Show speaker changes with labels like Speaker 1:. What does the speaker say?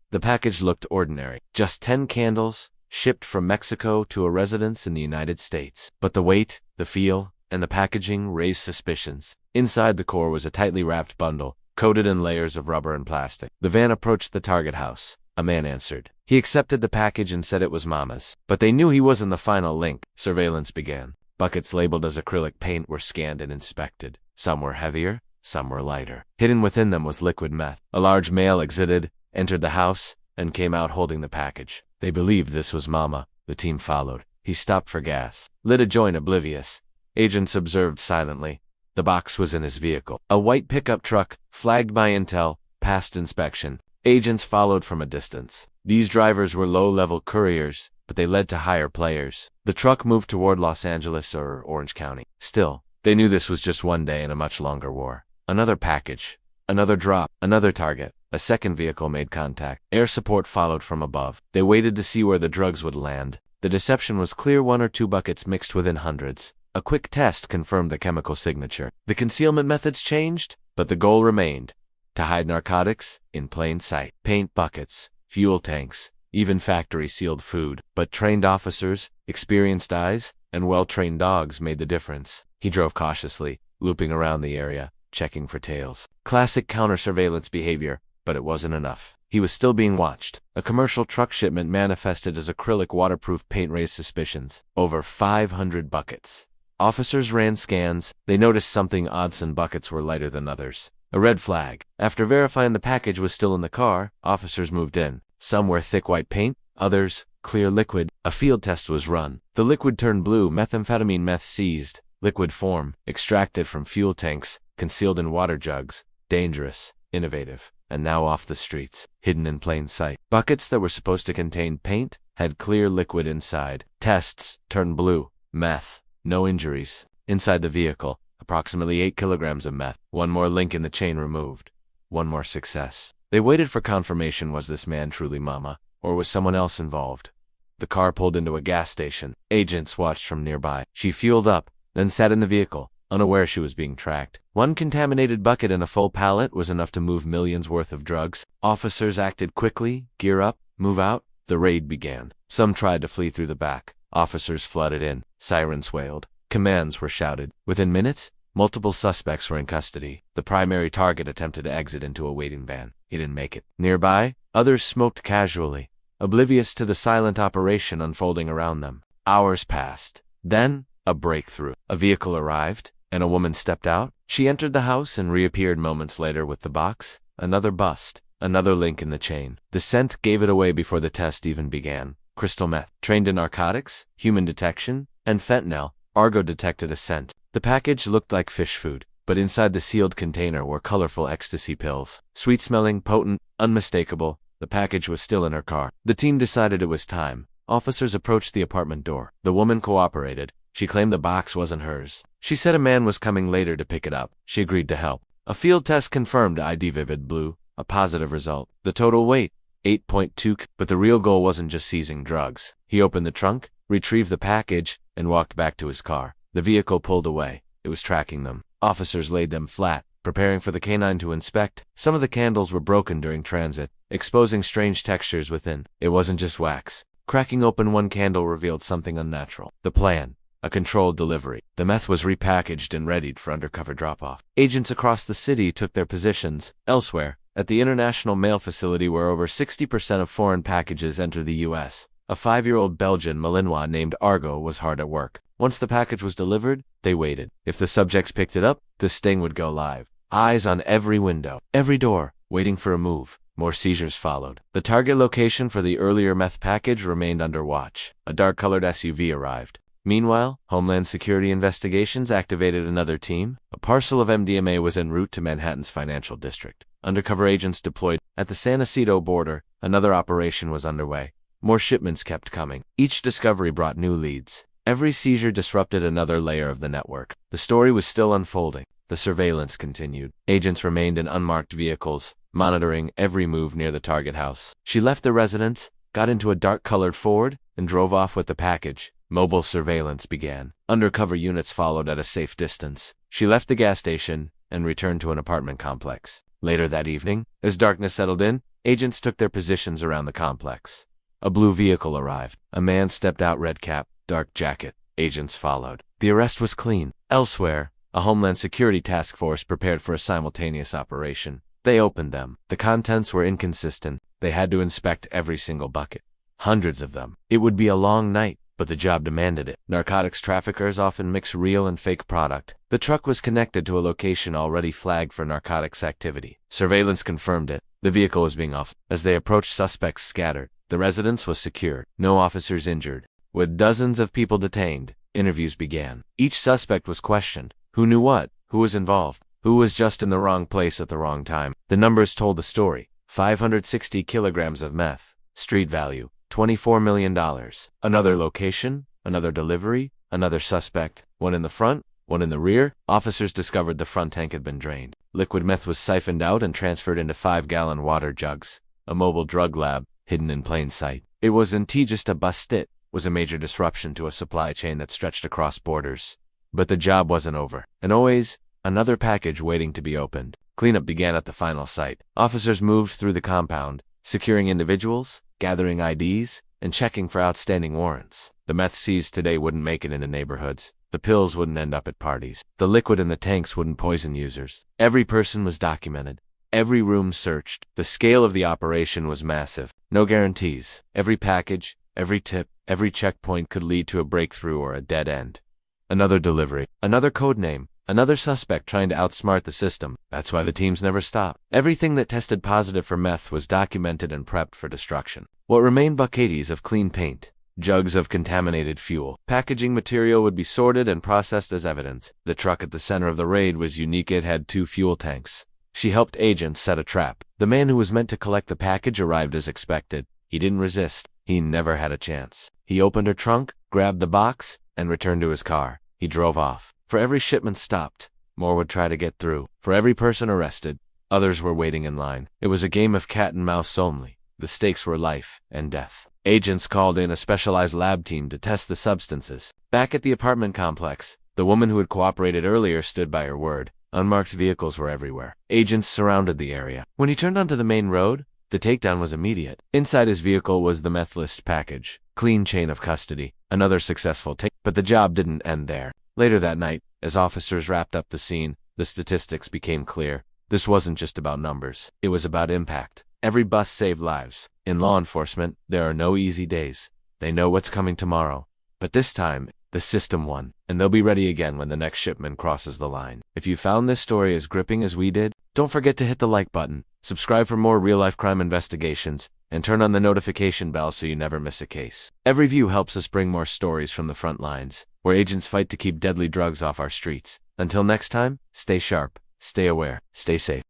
Speaker 1: The package looked ordinary. Just 10 candles, shipped from Mexico to a residence in the United States. But the weight, the feel, and the packaging raised suspicions. Inside the core was a tightly wrapped bundle, coated in layers of rubber and plastic. The van approached the target house. A man answered. He accepted the package and said it was Mama's. But they knew he wasn't the final link. Surveillance began. Buckets labeled as acrylic paint were scanned and inspected. Some were heavier, some were lighter. Hidden within them was liquid meth. A large male entered the house, and came out holding the package. They believed this was Mama. The team followed. He stopped for gas. Lit a joint oblivious. Agents observed silently. The box was in his vehicle. A white pickup truck, flagged by Intel, passed inspection. Agents followed from a distance. These drivers were low-level couriers, but they led to higher players. The truck moved toward Los Angeles or Orange County. Still, they knew this was just one day in a much longer war. Another package. Another drop. Another target. A second vehicle made contact. Air support followed from above. They waited to see where the drugs would land. The deception was clear. 1 or 2 buckets mixed within hundreds. A quick test confirmed the chemical signature. The concealment methods changed, but the goal remained. To hide narcotics in plain sight. Paint buckets, fuel tanks, even factory-sealed food. But trained officers, experienced eyes, and well-trained dogs made the difference. He drove cautiously, looping around the area, checking for tails. Classic counter-surveillance behavior, but it wasn't enough. He was still being watched. A commercial truck shipment manifested as acrylic waterproof paint raised suspicions. Over 500 buckets. Officers ran scans. They noticed something odd. Some buckets were lighter than others. A red flag. After verifying the package was still in the car, officers moved in. Some were thick white paint, others clear liquid. A field test was run. The liquid turned blue. Methamphetamine meth seized. Liquid form, extracted from fuel tanks, concealed in water jugs. Dangerous, innovative, and now off the streets, hidden in plain sight. Buckets that were supposed to contain paint had clear liquid inside. Tests turned blue. Meth. No injuries. Inside the vehicle, approximately 8 kilograms of meth. One more link in the chain removed. One more success. They waited for confirmation. Was this man truly Mama, or was someone else involved? The car pulled into a gas station. Agents watched from nearby. She fueled up, then sat in the vehicle, unaware she was being tracked. One contaminated bucket and a full pallet was enough to move millions worth of drugs. Officers acted quickly. Gear up, move out. The raid began. Some tried to flee through the back. Officers flooded in. Sirens wailed. Commands were shouted. Within minutes, multiple suspects were in custody. The primary target attempted to exit into a waiting van. He didn't make it. Nearby, others smoked casually, oblivious to the silent operation unfolding around them. Hours passed. Then, a breakthrough. A vehicle arrived, and a woman stepped out. She entered the house and reappeared moments later with the box. Another bust. Another link in the chain. The scent gave it away before the test even began. Crystal meth. Trained in narcotics, human detection, and fentanyl, Argo detected a scent. The package looked like fish food, but inside the sealed container were colorful ecstasy pills. Sweet-smelling, potent, unmistakable. The package was still in her car. The team decided it was time. Officers approached the apartment door. The woman cooperated. She claimed the box wasn't hers. She said a man was coming later to pick it up. She agreed to help. A field test confirmed ID vivid blue, a positive result. The total weight, 8.2 but the real goal wasn't just seizing drugs. He opened the trunk, retrieved the package, and walked back to his car. The vehicle pulled away. It was tracking them. Officers laid them flat, preparing for the canine to inspect. Some of the candles were broken during transit, exposing strange textures within. It wasn't just wax. Cracking open one candle revealed something unnatural. The plan. A controlled delivery. The meth was repackaged and readied for undercover drop-off. Agents across the city took their positions. Elsewhere, at the International Mail Facility where over 60% of foreign packages enter the U.S., a 5-year-old Belgian Malinois named Argo was hard at work. Once the package was delivered, they waited. If the subjects picked it up, the sting would go live. Eyes on every window, every door, waiting for a move. More seizures followed. The target location for the earlier meth package remained under watch. A dark-colored SUV arrived. Meanwhile, Homeland Security Investigations activated another team. A parcel of MDMA was en route to Manhattan's financial district. Undercover agents deployed. At the San Ysidro border, another operation was underway. More shipments kept coming. Each discovery brought new leads. Every seizure disrupted another layer of the network. The story was still unfolding. The surveillance continued. Agents remained in unmarked vehicles, monitoring every move near the target house. She left the residence, got into a dark-colored Ford, and drove off with the package. Mobile surveillance began. Undercover units followed at a safe distance. She left the gas station and returned to an apartment complex. Later that evening, as darkness settled in, Agents took their positions around the complex. A blue vehicle arrived. A man stepped out, red cap, dark jacket. Agents followed. The arrest was clean. Elsewhere, a Homeland Security task force prepared for a simultaneous operation. They opened them. The contents were inconsistent. They had to inspect every single bucket. Hundreds of them. It would be a long night, but the job demanded it. Narcotics traffickers often mix real and fake product. The truck was connected to a location already flagged for narcotics activity. Surveillance confirmed it. The vehicle was being off. As they approached, suspects scattered. The residence was secured. No officers injured. With dozens of people detained, interviews began. Each suspect was questioned. Who knew what? Who was involved? Who was just in the wrong place at the wrong time? The numbers told the story. 560 kilograms of meth. Street value, $24 million. Another location, another delivery, another suspect. One in the front, one in the rear. Officers discovered the front tank had been drained. Liquid meth was siphoned out and transferred into 5-gallon water jugs. A mobile drug lab, hidden in plain sight. It wasn't just a bust. It was a major disruption to a supply chain that stretched across borders. But the job wasn't over. And always, another package waiting to be opened. Cleanup began at the final site. Officers moved through the compound, securing individuals, gathering IDs, and checking for outstanding warrants. The meth seized today wouldn't make it into neighborhoods. The pills wouldn't end up at parties. The liquid in the tanks wouldn't poison users. Every person was documented. Every room searched. The scale of the operation was massive. No guarantees. Every package, every tip, every checkpoint could lead to a breakthrough or a dead end. Another delivery. Another code name. Another suspect trying to outsmart the system. That's why the teams never stopped. Everything that tested positive for meth was documented and prepped for destruction. What remained? Buckets of clean paint. Jugs of contaminated fuel. Packaging material would be sorted and processed as evidence. The truck at the center of the raid was unique. It had 2 fuel tanks. She helped agents set a trap. The man who was meant to collect the package arrived as expected. He didn't resist. He never had a chance. He opened her trunk, grabbed the box, and returned to his car. He drove off. For every shipment stopped, more would try to get through. For every person arrested, others were waiting in line. It was a game of cat and mouse only. The stakes were life and death. Agents called in a specialized lab team to test the substances. Back at the apartment complex, the woman who had cooperated earlier stood by her word. Unmarked vehicles were everywhere. Agents surrounded the area. When he turned onto the main road, the takedown was immediate. Inside his vehicle was the meth list package. Clean chain of custody. Another successful take. But the job didn't end there. Later that night, as officers wrapped up the scene, the statistics became clear. This wasn't just about numbers. It was about impact. Every bust saved lives. In law enforcement, there are no easy days. They know what's coming tomorrow. But this time, the system won, and they'll be ready again when the next shipment crosses the line. If you found this story as gripping as we did, don't forget to hit the like button, subscribe for more real-life crime investigations, and turn on the notification bell so you never miss a case. Every view helps us bring more stories from the front lines, where agents fight to keep deadly drugs off our streets. Until next time, stay sharp, stay aware, stay safe.